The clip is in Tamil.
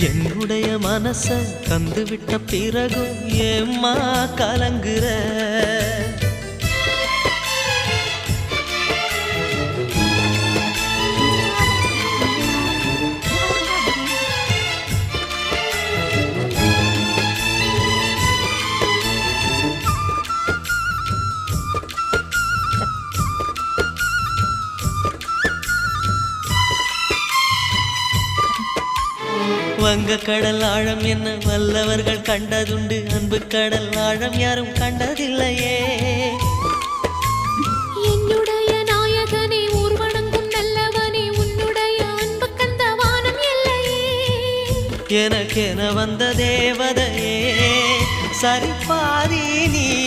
என்னுடைய மனச தந்து விட்ட பிறகும் ஏம்மா கலங்குற? வங்க கடல் ஆழம் என்ன வல்லவர்கள் கண்டதுண்டு, அன்பு கடல் ஆழம் யாரும் கண்டதில்லையே. என்னுடைய நாயகனே ஊர்வணங்கும் நல்லவனே, உன்னுடைய அன்பு கந்த வானம் எல்லையே. எனக்கென வந்த தேவதையே சரிபாதி நீ.